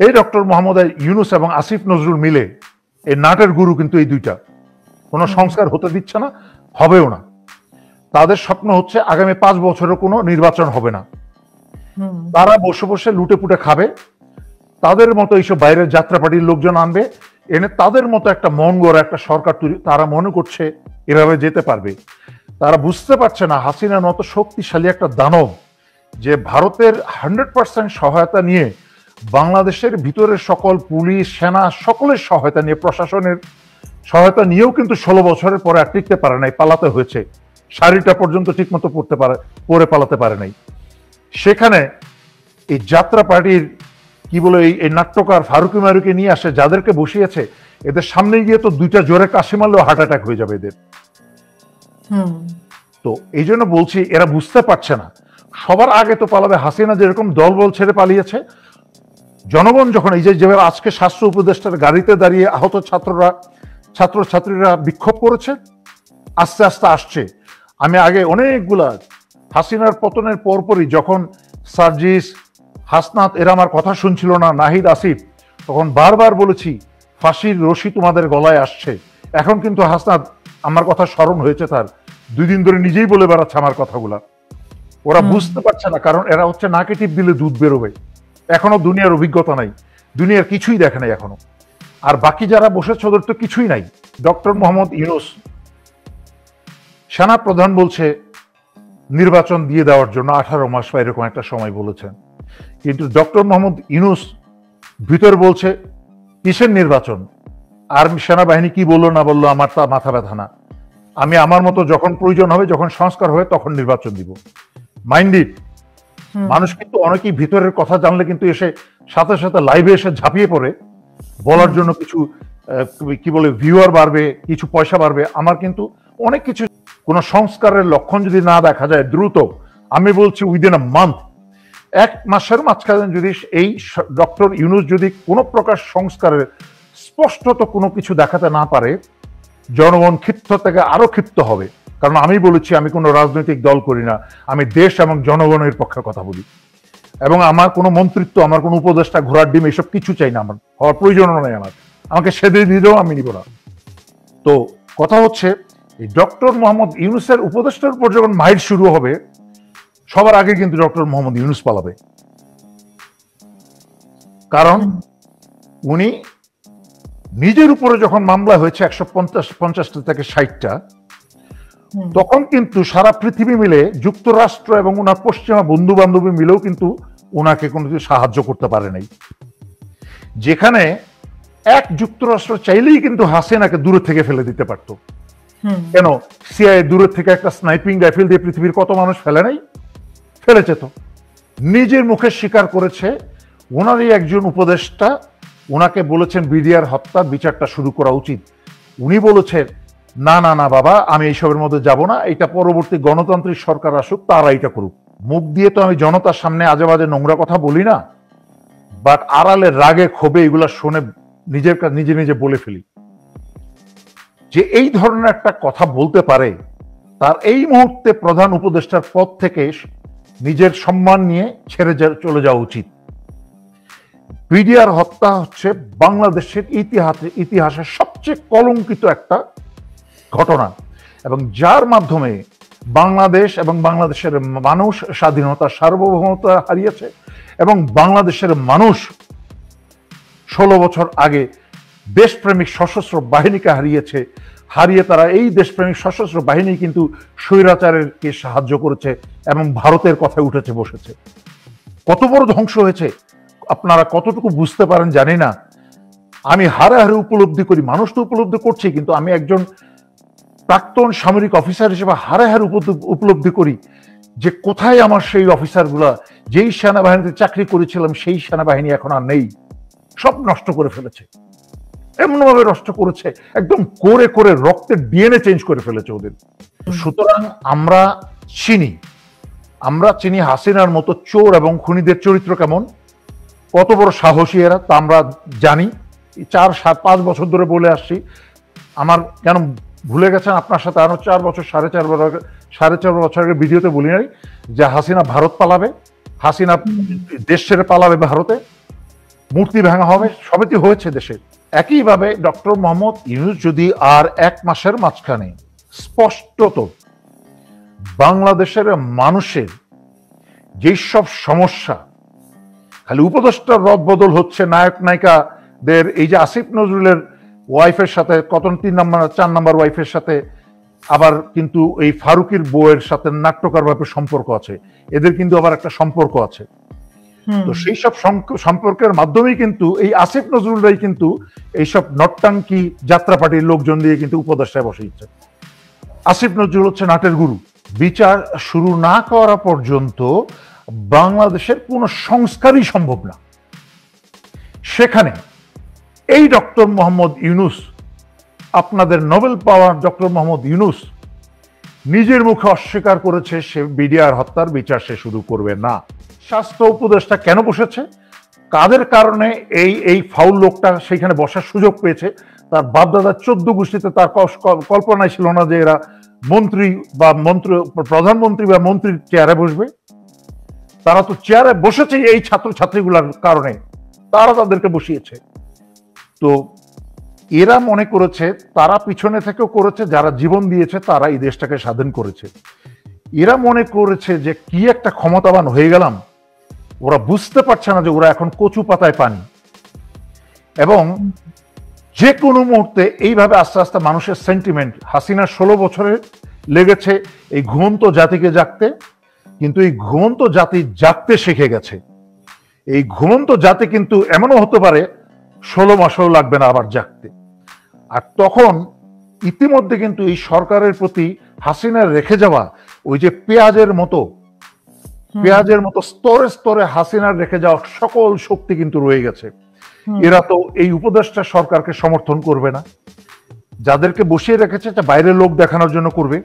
এই ডক্টর মোহাম্মদ ইউনূস এবং আসিফ নজরুল মিলে এই নাটের গুরু কিন্তু এই দুইটা, কোনো সংস্কার হতে দিচ্ছে না, হবেও না। তাদের স্বপ্ন হচ্ছে আগামী 5 বছরের কোনো নির্বাচন হবে না, তারা বসে বসে লুটে পুটে খাবে, তাদের মতো এইসব বাইরের যাত্রা পার্টির লোকজন আনবে, এনে তাদের মতো একটা মন গড়া একটা সরকার তৈরি, তারা মনে করছে এভাবে যেতে পারবে। তারা বুঝতে পারছে না হাসিনার মতো শক্তিশালী একটা দানব যে ভারতের 100% সহায়তা নিয়ে, বাংলাদেশের ভিতরের সকল পুলিশ সেনা সকলের সহায়তা নিয়ে, প্রশাসনের সহায়তা নিয়েও কিন্তু 16 বছরের পরে আর টিকতে পারে নাই, পালাতে হয়েছে। শাড়িটা পর্যন্ত ঠিক মতো পরে পালাতে পারে নাই। সেখানে এই যাত্রা পার্টির কি বলে এই নাট্যকার ফারুকি মারুকি নিয়ে আসে, যাদেরকে বসিয়েছে, এদের সামনে গিয়ে তো দুইটা জোরে কাশি মারলেও হার্ট অ্যাটাক হয়ে যাবে এদের। তো এই জন্য বলছি, এরা বুঝতে পারছে না। সবার আগে তো পালাবে হাসিনা, যেরকম দলবল ছেড়ে পালিয়েছে। জনগণ যখন এই যে আজকে স্বাস্থ্য উপদেষ্টার গাড়িতে দাঁড়িয়ে আহত ছাত্রছাত্রীরা বিক্ষোভ করেছে, আস্তে আস্তে আসছে। আমি আগে অনেকগুলা হাসিনার পতনের পরপরই যখন সার্জিস, হাসনাত এরা আমার কথা শুনছিল না, নাহিদ, আসিফ, তখন বারবার বলেছি ফাঁসির রশি তোমাদের গলায় আসছে। এখন কিন্তু হাসনাত আমার কথা স্মরণ হয়েছে, তার 2 দিন ধরে নিজেই বলে বেড়াচ্ছে আমার কথাগুলা। ওরা বুঝতে পারছে না, কারণ এরা হচ্ছে নাকে টিপ দিলে দুধ বেরোবে। এখনো দুনিয়ার অভিজ্ঞতা নাই, দুনিয়ার কিছুই দেখে নাই এখনো। আর বাকি যারা বসেছে ওদের তো কিছুই নাই। ডক্টর মোহাম্মদ ইউনূস সেনা প্রধান বলছে নির্বাচন দিয়ে দেওয়ার জন্য 18 মাস বা এরকম একটা সময় বলেছেন, কিন্তু ডক্টর মোহাম্মদ ইউনূস ভিতর বলছে কিসের নির্বাচন? আর্মি সেনাবাহিনী কি বললো না বললো আমার তা মাথা ব্যথা না, আমি আমার মতো যখন প্রয়োজন হবে, যখন সংস্কার হবে, তখন নির্বাচন দিব। Mind it. মানুষ কিন্তু অনেকেই ভিতরের কথা জানলে কিন্তু এসে সাথে সাথে লাইভে এসে ঝাঁপিয়ে পড়ে বলার জন্য কিছু কি বলে ভিউয়ার বাড়বে, কিছু পয়সা বাড়বে। আমার কিন্তু অনেক কিছু, কোন সংস্কারের লক্ষণ যদি না দেখা যায় দ্রুত, আমি বলছি উইদিন আ মান্থ, 1 মাসের মাঝখানে যদি এই ডক্টর ইউনূস যদি কোনো প্রকার সংস্কারের স্পষ্টত কোনো কিছু দেখাতে না পারে, জনগণ ক্ষিপ্ত থেকে আরো ক্ষিপ্ত হবে। কারণ আমি বলেছি আমি কোনো রাজনৈতিক দল করি না, আমি দেশ এবং জনগণের পক্ষে কথা বলি। এবং আমার কোনো মন্ত্রিত্ব, আমার কোনো উপদেষ্টা, ঘোড়ার ডিম এসব কিছু চাই না, আমার হওয়ার প্রয়োজনও নেই। আমাকে সেদে দিলেও আমি নিব না। তো কথা হচ্ছে এই ডক্টর মোহাম্মদ ইউনূসের উপদেষ্টার উপর যখন মাইর শুরু হবে, সবার আগে কিন্তু ডক্টর মোহাম্মদ ইউনূস পালাবে। কারণ উনি নিজের উপরে যখন মামলা হয়েছে 150 থেকে 60টা, তখন কিন্তু সারা পৃথিবী মিলে, যুক্তরাষ্ট্র এবং ওনার পশ্চিমা বন্ধু বান্ধবী মিলেও কিন্তু ওনাকে কোনো কিছু সাহায্য করতে পারে নাই। যেখানে এক যুক্তরাষ্ট্র চাইলেই কিন্তু হাসিনাকে দূরে থেকে ফেলে দিতে পারত। কেন? সিআইএ দূরে থেকে একটা স্নাইপিং রাইফেল দিয়ে পৃথিবীর কত মানুষ ফেলে নাই? ফেলেছে তো। নিজের মুখে স্বীকার করেছে। ওনারই একজন উপদেষ্টা ওনাকে বলেছেন বিডিআর হত্যার বিচারটা শুরু করা উচিত। উনি বলেছেন না না না বাবা, আমি এইসবের মধ্যে যাব না, এটা পরবর্তী গণতান্ত্রিক সরকার আসুক, তারা এটা করুক। মুখ দিয়ে তো আমি জনতার সামনে আজে বাজে নোংরা কথা বলি না, বাট আড়ালে রাগে ক্ষোভে এগুলা শুনে নিজে নিজে বলে ফেলি। যে এই ধরনের একটা কথা বলতে পারে, তার এই মুহূর্তে প্রধান উপদেষ্টার পদ থেকে নিজের সম্মান নিয়ে ছেড়ে চলে যাওয়া উচিত। বিডিআর হত্যা হচ্ছে বাংলাদেশের ইতিহাসের সবচেয়ে কলঙ্কিত একটা ঘটনা, এবং যার মাধ্যমে বাংলাদেশ এবং বাংলাদেশের মানুষ স্বাধীনতা, সার্বভৌমতা হারিয়েছে, এবং বাংলাদেশের মানুষ 16 বছর আগে দেশপ্রেমিক সশস্ত্র বাহিনীকে হারিয়ে তারা এই দেশপ্রেমিক সশস্ত্র বাহিনী কিন্তু স্বৈরাচারকে সাহায্য করেছে এবং ভারতের কথায় উঠেছে বসেছে। কত বড় ধ্বংস হয়েছে আপনারা কতটুকু বুঝতে পারেন জানি না। আমি হারে হারে উপলব্ধি করি, মানুষ তো উপলব্ধি করছে, কিন্তু আমি একজন প্রাক্তন সামরিক অফিসার হিসেবে হারে হারে উপলব্ধি করি যে কোথায় আমার সেই অফিসারগুলা, যেই সেনাবাহিনীতে চাকরি করেছিলাম সেই সেনাবাহিনী এখন আর নেই, সব নষ্ট করে ফেলেছে। এমনভাবে নষ্ট করেছে, একদম করে করে রক্তের ডিএনএ চেঞ্জ করে ফেলেছে ওদের। সুতরাং আমরা চিনি হাসিনার মতো চোর এবং খুনিদের চরিত্র কেমন, কত বড় সাহসী এরা, তা আমরা জানি। 4-5 বছর ধরে বলে আসছি। আমার কেন ভুলে গেছেন আপনার সাথে আরো 4 বছর, 4.5 বছর আগে ভিডিওতে বলি নাই যে হাসিনা ভারত পালাবে, হাসিনা দেশ ছেড়ে পালাবে ভারতে। মূর্তি ভাঙা হবে, সবেতে হয়েছে দেশে। একইভাবে ডক্টর মোহাম্মদ ইউনূস যদি আর 1 মাসের মাঝখানে স্পষ্টত বাংলাদেশের মানুষের যেসব সমস্যা, খালি উপদেষ্টার রদবদল হচ্ছে, নায়ক নায়িকাদের, এই যে আসিফ নজরুলের ওয়াইফের সাথে কত 3 নম্বর 4 নম্বর ওয়াইফের সাথে, আবার কিন্তু এই ফারুকের বউয়ের সাথে নাট্যকার ভাবে সম্পর্ক আছে, এদের কিন্তু আবার একটা সম্পর্ক আছে। তো সেই সব সম্পর্কের মাধ্যমেই কিন্তু এই আসিফ নজরুলরাই কিন্তু এইসব নট্টাঙ্কি যাত্রা পার্টির লোকজন দিয়ে কিন্তু উপদেষ্টায় বসেছে। আসিফ নজরুল হচ্ছে নাটের গুরু। বিচার শুরু না করা পর্যন্ত বাংলাদেশের কোনো সংস্কারই সম্ভব না। সেখানে এই ডক্টর মোহাম্মদ ইউনূস, আপনাদের নোবেল পাওয়ার ডক্টর মোহাম্মদ ইউনূস নিজের মুখে অস্বীকার করেছে সে বিডিআর হত্যার বিচার সে শুরু করবে না। স্বাস্থ্য উপদেষ্টা কেন বসেছে, কাদের কারণে এই ফাউল লোকটা সেখানে বসার সুযোগ পেয়েছে, তার বাপদাদার 14 গোষ্ঠীতে তার কল্পনায় ছিল না যে এরা মন্ত্রী বা প্রধানমন্ত্রী বা মন্ত্রীর চেয়ারে বসবে। তারা তো চেয়ারে বসেছে এই ছাত্রছাত্রীগুলোর কারণে, তারা তাদেরকে বসিয়েছে। তো এরা মনে করেছে তারা পিছনে থেকেও করেছে, যারা জীবন দিয়েছে তারা এই দেশটাকে স্বাধীন করেছে। এরা মনে করেছে যে কি একটা ক্ষমতাবান হয়ে গেলাম, ওরা বুঝতে পারছে না যে ওরা এখন কচু পাতায় পানি, এবং যে কোনো মুহূর্তে এইভাবে আস্তে আস্তে মানুষের সেন্টিমেন্ট, হাসিনার 16 বছরে লেগেছে এই ঘুমন্ত জাতিকে জাগতে, কিন্তু এই ঘুমন্ত জাতি জাগতে শিখে গেছে। এই ঘুমন্ত জাতি কিন্তু এমনও হতে পারে 16 মাসেও লাগবে না আবার জাগতে। আর তখন ইতিমধ্যে কিন্তু এই সরকারের প্রতি হাসিনার রেখে যাওয়া ওই যে পেঁয়াজের মতো স্তরে স্তরে হাসিনার রেখে যাওয়া সকল শক্তি কিন্তু রয়ে গেছে। এরা তো এই উপদেষ্টা সরকারকে সমর্থন করবে না, যাদেরকে বসিয়ে রেখেছে বাইরের লোক দেখানোর জন্য করবে।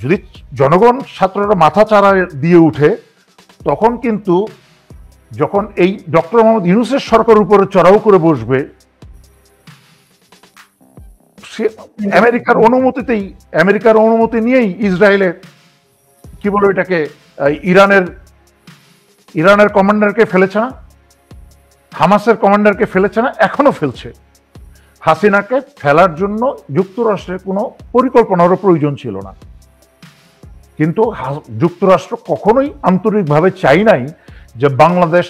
যদি জনগণ ছাত্ররা মাথা চাড়া দিয়ে উঠে, তখন কিন্তু যখন এই ডক্টর মোহাম্মদ ইউনূসের সরকার উপরে চড়াও করে বসবে, সে আমেরিকার অনুমতি নিয়েই ইসরায়েলের কি বলে এটাকে ইরানের কমান্ডারকে ফেলেছে না, হামাসের কমান্ডারকে ফেলেছে না, এখনো ফেলছে। হাসিনাকে ফেলার জন্য যুক্তরাষ্ট্রের কোনো পরিকল্পনারও প্রয়োজন ছিল না, কিন্তু যুক্তরাষ্ট্র কখনোই আন্তরিকভাবে চাই নাই যে বাংলাদেশ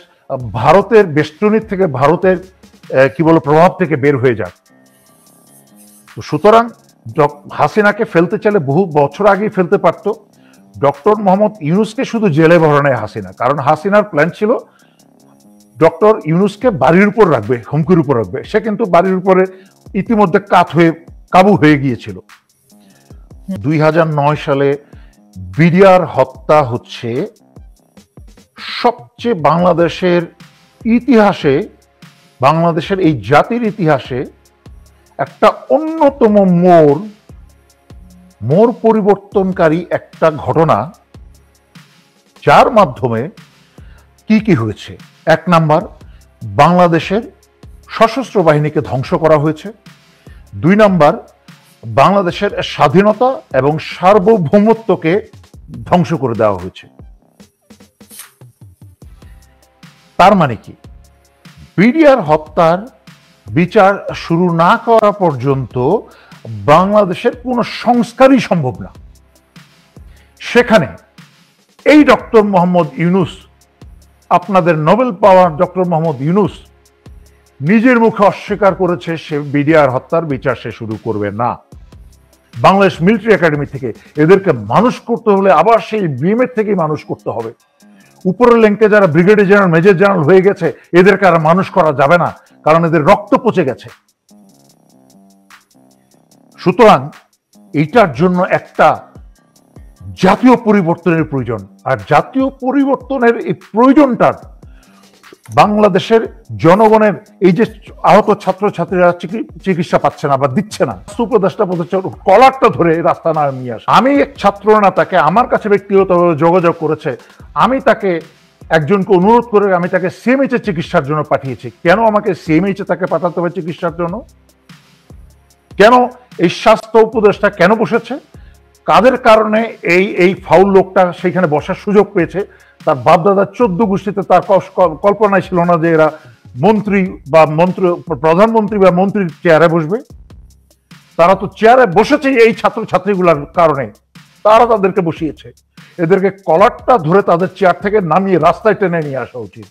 ভারতের বেষ্টনীর থেকে, ভারতের কি বলে প্রভাব থেকে বের হয়ে যাক। তো সুতরাং হাসিনাকে ফেলতে চাইলে বহু বছর আগেই ফেলতে পারত। ডক্টর মোহাম্মদ ইউনূসকে শুধু জেলে ভরানোয় হাসিনা, কারণ হাসিনার প্ল্যান ছিল ডক্টর ইউনূসকে বাড়ির উপর রাখবে, হুমকির উপর রাখবে। সে কিন্তু বাড়ির উপরে ইতিমধ্যে কাবু হয়ে গিয়েছিল। 2009 সালে বিডিআর হত্যা হচ্ছে সবচেয়ে বাংলাদেশের ইতিহাসে, বাংলাদেশের এই জাতির ইতিহাসে একটা অন্যতম মোড় পরিবর্তনকারী একটা ঘটনা, যার মাধ্যমে কি হয়েছে। 1 নাম্বার, বাংলাদেশের সশস্ত্র বাহিনীকে ধ্বংস করা হয়েছে। 2 নাম্বার, বাংলাদেশের স্বাধীনতা এবং সার্বভৌমত্বকে ধ্বংস করে দেওয়া হয়েছে। তার মানে কি, বিডিআর হত্যার বিচার শুরু না করা পর্যন্ত বাংলাদেশের কোনো সংস্কারই সম্ভব না। সেখানে এই ডক্টর মোহাম্মদ ইউনূস, আপনাদের নোবেল পাওয়ার ডক্টর মোহাম্মদ ইউনূস নিজের মুখে অস্বীকার করেছে সে বিডিআর হত্যার বিচার সে শুরু করবে না। বাংলাদেশ মিলিটারি একাডেমি থেকে এদেরকে মানুষ করতে হলে আবার সেই বিএমএর থেকেই মানুষ করতে হবে। উপরের লেঙ্কে যারা ব্রিগেডিয়ার জেনারেল, মেজর জেনারেল হয়ে গেছে, এদেরকে আর মানুষ করা যাবে না, কারণ এদের রক্ত পচে গেছে। সুতরাং এইটার জন্য একটা জাতীয় পরিবর্তনের প্রয়োজন, আর জাতীয় পরিবর্তনের এই প্রয়োজনটার বাংলাদেশের জনগণের এই যে আহত ছাত্রছাত্রীরা চিকিৎসা পাচ্ছে না বা দিচ্ছে না, উপদেষ্টা কলারটা ধরে রাস্তা না নিয়ে আসে। আমি এক ছাত্র নেতাকে আমার কাছে ব্যক্তিগতভাবে যোগাযোগ করেছে, আমি তাকে একজনকে অনুরোধ করে আমি তাকে সিএমএইচ এর চিকিৎসার জন্য পাঠিয়েছি। কেন আমাকে সিএমএইচ এ তাকে পাঠাতে হবে চিকিৎসার জন্য? কেন এই স্বাস্থ্য উপদেষ্টা কেন বসেছে? কাদের কারণে এই ফাউল লোকটা সেখানে বসার সুযোগ পেয়েছে? তার বাপদাদার 14 গোষ্ঠীতে তার কল্পনায় ছিল না যে এরা মন্ত্রী বা প্রধানমন্ত্রী বা মন্ত্রীর চেয়ারে বসবে? তারা তো চেয়ারে বসেছে এই ছাত্রছাত্রীগুলোর কারণে, তারা তাদেরকে বসিয়েছে। এদেরকে কলারটা ধরে তাদের চেয়ার থেকে নামিয়ে রাস্তায় টেনে নিয়ে আসা উচিত।